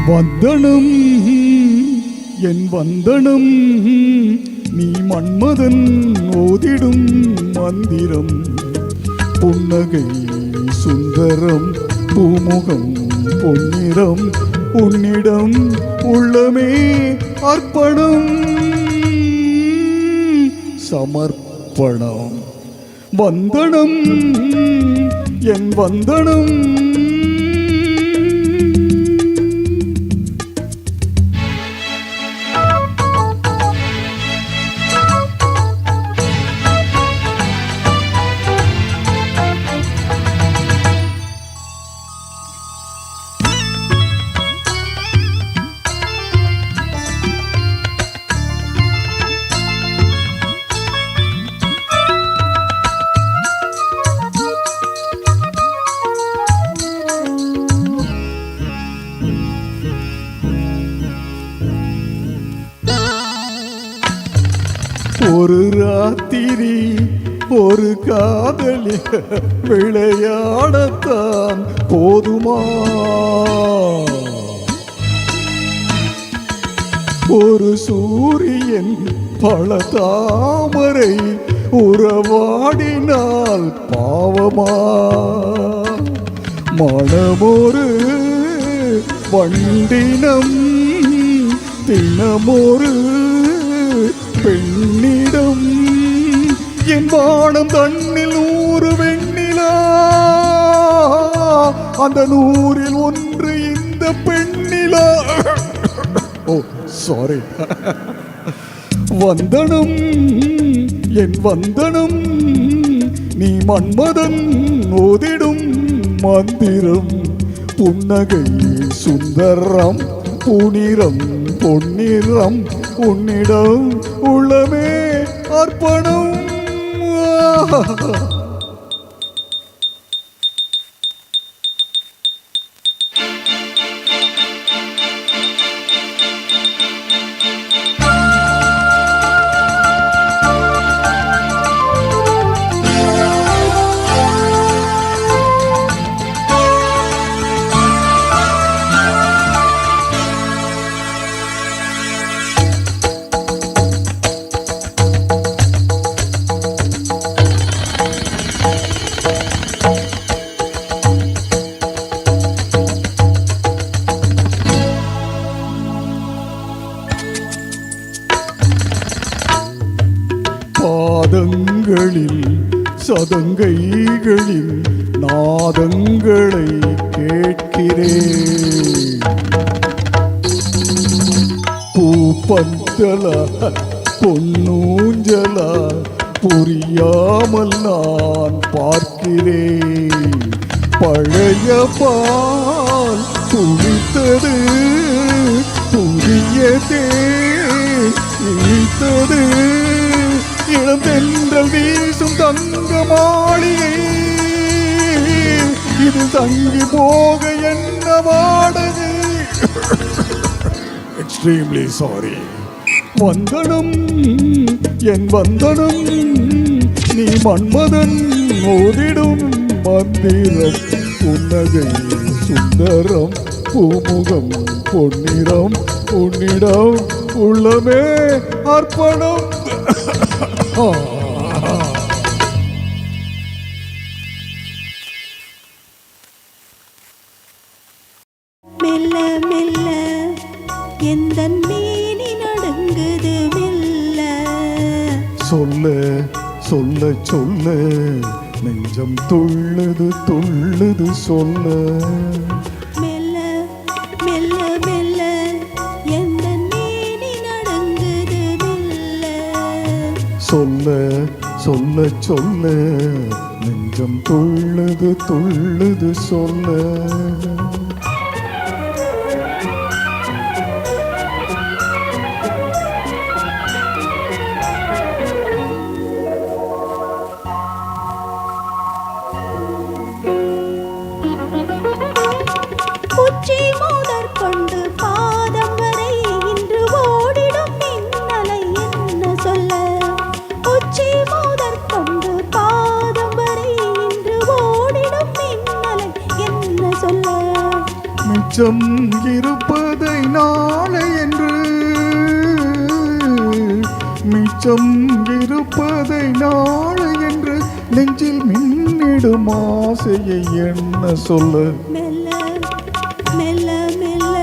வந்தனம் என் வந்தனம் நீ மன்மதன் ஓதிடும் மந்திரம் புன்னகை சுந்தரம் பூமுகம் பொன்னிறம் உன்னிடம் உள்ளமே அர்ப்பணம் சமர்ப்பணம் வந்தனம் என் வந்தனம் ஒரு ராத்திரி ஒரு காதலி விளையாடத்தான் போதுமா ஒரு சூரியன் பல தாமரை உறவாடினால் பாவமா மனமொரு வண்டினம் தினமொரு பெண்ணிடம் என் வானம் தன்னில் 100 வெண்ணிலா அந்த 100ல் ஒன்று இந்த பெண்ணிலா ஓ சாரி வந்தனம் என் வந்தனம் நீ மன்மதன் ஓதிடும் மந்திரம் புன்னகை சுந்தரம் புனிரம் பொன்னிறம் உன்னிடம் உள்ளமே அர்ப்பணம் பாதங்களில் சதங்கைகளின் நாதங்களை கேட்கிறேன் பூப்பந்தல பொன்னூஞ்சல புரியாமல் நான் பார்க்கிறேன் பழைய பால் துளித்தது புதிய தேன் இனித்தது இளம் தென்றல் வீசும் தங்க மாளிகை இது தங்கி போக என்ன வாடகை எக்ஸ்ட்ரீம்லி சாரி வந்தனம் என் வந்தனம் நீ மன்மதன் ஓதிடும் மந்திரம் புன்னகை சுந்தரம் பூமுகம் பொன்னிறம் உன்னிடம் உள்ளமே அர்ப்பணம் மெல்ல மெல்ல எந்தன் மேனி நடுங்குது மெல்ல சொல்ல சொல்ல சொல்ல நெஞ்சம் துள்ளுது துள்ளுது சொல்ல மெல்ல மெல்ல மெல்ல எந்தன் மேனி நடுங்குது மெல்ல சொல்ல சொல்ல சொல்ல நெஞ்சம் துள்ளுது துள்ளுது சொல்ல உச்சி முதற்கொண்டு பாதம் வரை இன்று ஓடிடும் மின்னலை என்ன சொல்ல உச்சி முதற்கொண்டு பாதம் வரை இன்று ஓடிடும் மின்னலை என்ன சொல்ல மிச்சம் இருப்பது இருப்பதை நாளை என்று மிச்சம் இருப்பதை நாளை என்று நெஞ்சில் மின்னிடும் ஆசையை என்ன சொல்ல மெல்ல மெல்ல மெல்ல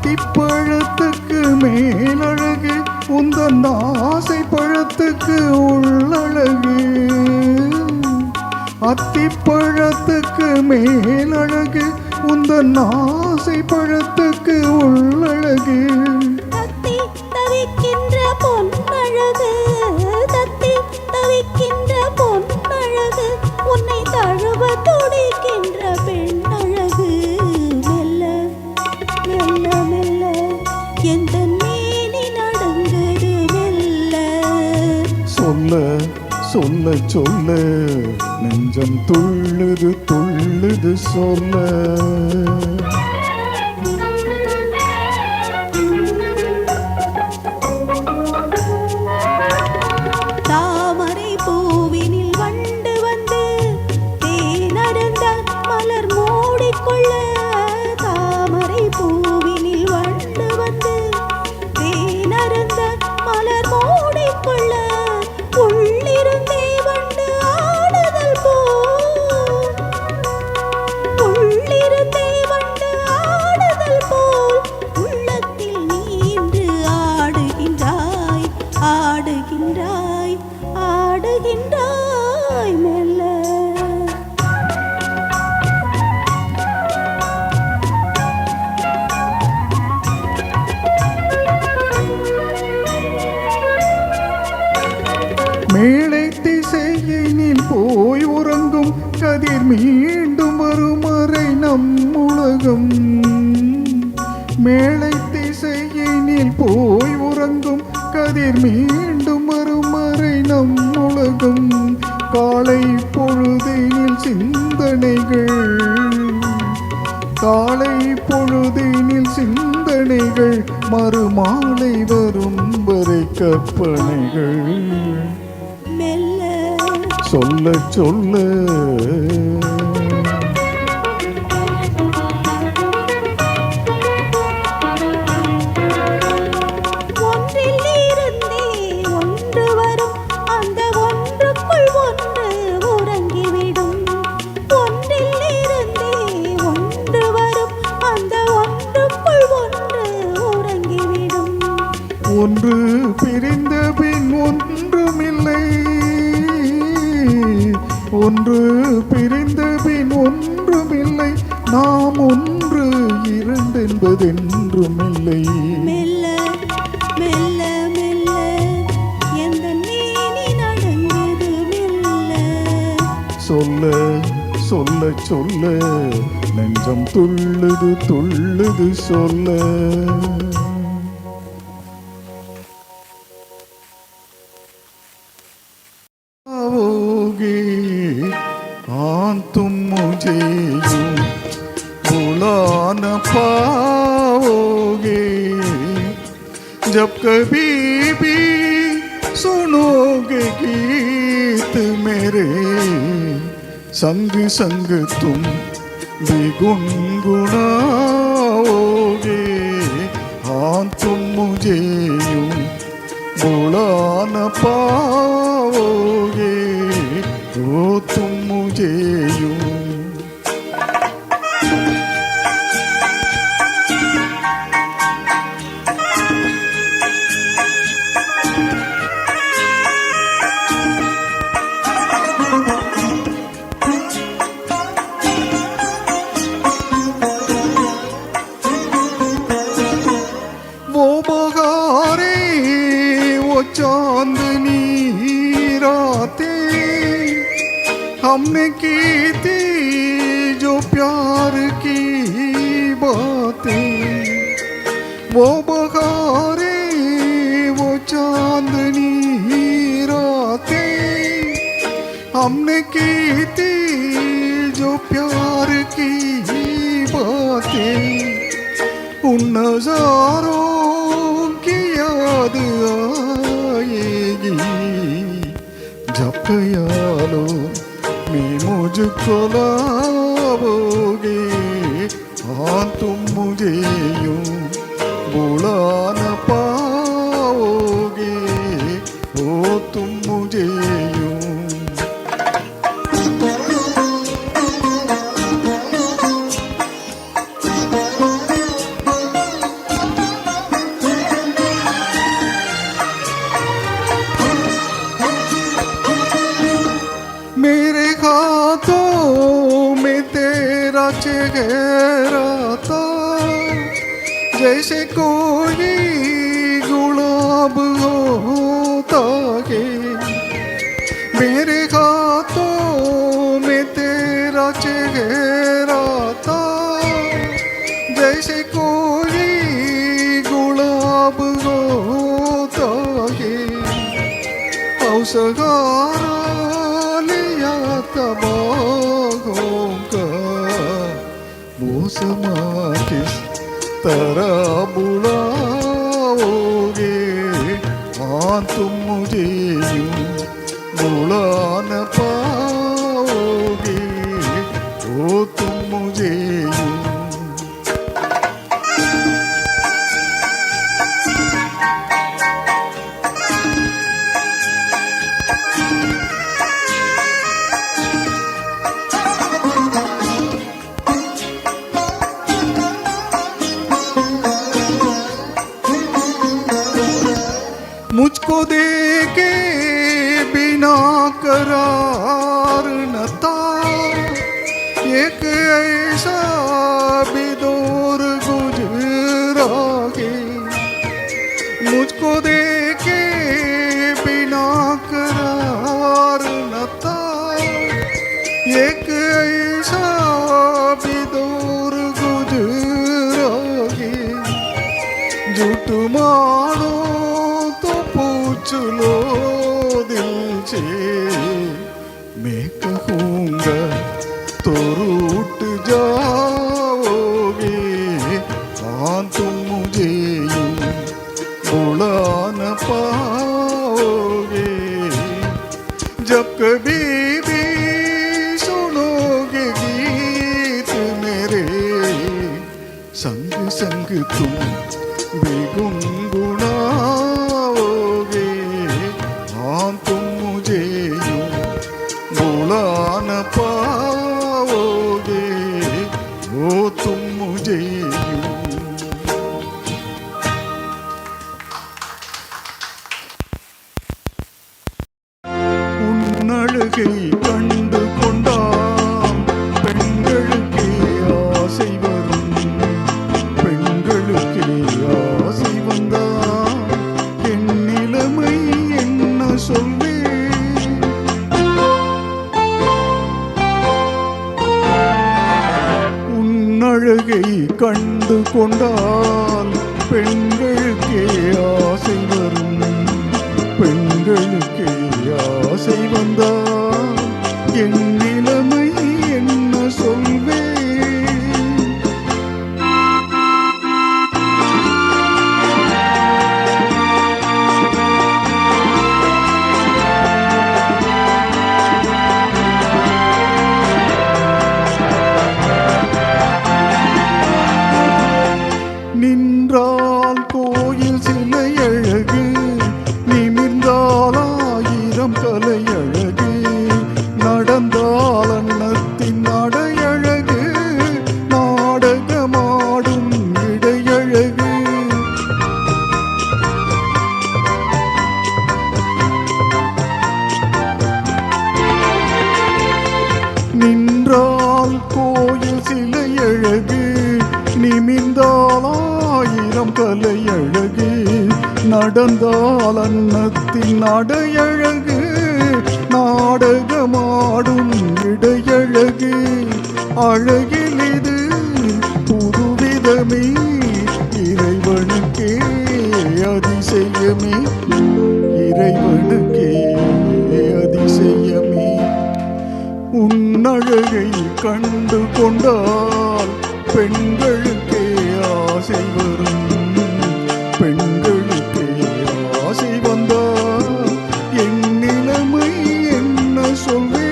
அத்திப்பழத்துக்கு மேலழகு உந்தன் ஆசை பழத்துக்கு உள்ளழகு அத்திப்பழத்துக்கு மேலழகு உந்தன் ஆசை பழத்துக்கு உள்ளழகு தத்தி தவிக்கின்ற பொன்னழகு தத்தி தவிக்கின்ற பொன்னழகு உன்னை தழுவ துடிக்கின்ற பெண்ணழகு மெல்ல மெல்ல மெல்ல எந்த மேனி நடந்தது மெல்ல சொல்ல சொல்ல சொல்ல நெஞ்சம் துள்ளுது துள்ளுது சொல்ல தாமரை பூவினில் வண்டு வந்து தேனடந்த மலர் மூடிக்கொள்ள தாமரை பூவினில் வண்டு வந்து தேனடந்த மலர் மூடிக்கொள்ள உள்ளிருந்தே வண்டு ஆடுதல் போ உள்ளிருந்தே வண்டு ஆடுதல் போல் உள்ளத்தில் நீன்று ஆடுகின்றாய் ஆடுகின்றாய் ஆடுகின்றாய் மெல்ல மேலை திசையினில் போய் உறங்கும் கதிர் மீண்டும் வரும் அறை நம் உலகம் மேலை திசையினில் போய் உறங்கும் கதிர் மீண்டும் வரும் அறை நம் உலகம் காலை பொழுதினில் சிந்தனைகள் காலை பொழுதினில் சிந்தனைகள் மறுமாலை வரும் வரை கற்பனைகள் மெல்ல சொல்ல சொல்ல ஒன்றில் இருந்தே ஒன்று வரும் அந்த ஒன்றுக்குள் ஒன்று உறங்கிவிடும் ஒன்றில் இருந்தே ஒன்று வரும் அந்த ஒன்றுக்குள் ஒன்று உறங்கிவிடும் ஒன்று பிரிந்த பின் ஒன்றுமில்லை ஒன்று பிரிந்த பின் ஒன்றுமில்லை நாம் ஒன்று இரண்டென்பதென்றுமில்லை மெல்ல மெல்ல மெல்ல எந்த நீனி நடந்தது மெல்ல சொல்ல சொல்ல சொல்ல நெஞ்சம் துள்ளுது துள்ளுது சொல்ல आओगे हाँ तुम मुझे यूं भुला न पाओगे जब कभी भी सुनोगे गीत मेरे संग संग तुम भी गुनगुनाओगे हाँ तुम मुझे यूं भुला न पाओगे वो तुम मुझे यूं वो बहारे वो चांदनी रातें हमने की थी जो प्यार की बातें वो बहारे वो चांदनी रातें हमने की थी जो प्यार की बातें उन नजारों की याद आएगी जब ख्यालों में मुझको लाओगे हाँ तुम मुझे यूं बुला न पाओगे ओ तुम मुझे यूं मेरे हाथों में तेरा चेहरा था जैसे कोई गुलाब होता है मेरे हाथों में तेरा चेहरा था जैसे कोई गुलाब होता है औसगारा लिया तबाहों का वो समा किस तरह बुलाओगे हाँ तुम मुझे यूं बुला न पाओगे ओ तुम मुझे यूं मुझको देखे बिना करार न था एक ऐसा भी दौर गुजरा है मुझको देखे बिना करार न था एक ऐसा भी दौर गुजरा है झूठ मानो पूछ लो दिल से मैं कहूँगा तो रूठ जाओगे हाँ तुम मुझे यूं बुला न पाओगे जब कभी भी सुनोगे गीत मेरे संग संग तुम भी गुनगुनाओगे हाँ तुम मुझे यूं बुला न पाओगे वो तुम मुझे यूं உன்னழகை கண்டு கொண்டால் பெண்களுக்கே ஆசை வரும் பெண்களுக்கே ஆசை வந்தால் என் நிலைமை என்ன சொல்வேன் உன்னழகை கண்டு கொண்டால் பெண்களுக்கே ஆசை வரும் பெண்களுக்கே ஆசை வந்தால் என் நிலைமை என்ன சொல்வேன் நின்றால் கோயில் சிலை அழகு நிமிர்ந்தால் ஆயிரம் கலை அழகு நடந்தால் அன்னத்தின் நடையழகு நாடகமாடும் இடையழகு நின்றால் கோயில் சிலை அழகு நிமிர்ந்தால் ஆயிரம் கலை அழகு நடந்தால் அன்னத்தின் நடையழகு நாடகமாடும் இடையழகு அழகில் இது புதுவிதமே இறைவனுக்கே அதிசயமே இறைவனுக்கே அதிசயமே உன்னழகை கண்டு கொண்டால் பெண்களுக்கே ஆசை வரும். பெண்களுக்கே ஆசை வந்தா என் நிலைமை என்ன சொல்வேன்?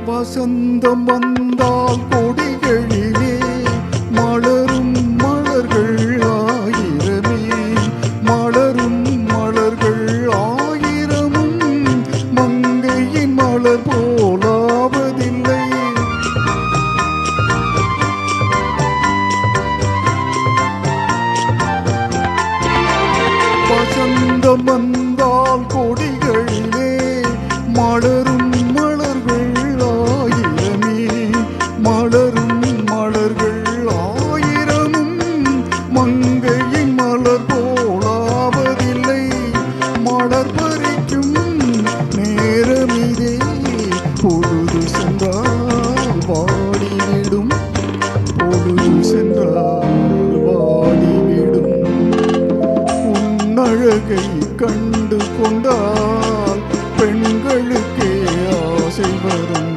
வசந்தம் வந்தால் கொடிகளிலே மலரும் மலர்கள் ஆயிரமே. மலரும் மலர்கள் ஆயிரமும் மங்கையின் மலர் போலாவதில்லை. வசந்தம் வந்தால் கொடிகளிலே மலரும் மலரும் மலர்கள் ஆயிரமும் மங்கையின் மலர் போலாவதில்லை. மலர் பறிக்கும் நேரமிதே பொழுது சென்றால் வாடிவிடும். பொழுது சென்றால் வாடிவிடும். உன்னழகை கண்டு கொண்டால் பெண்களுக்கே ஆசை வரும்.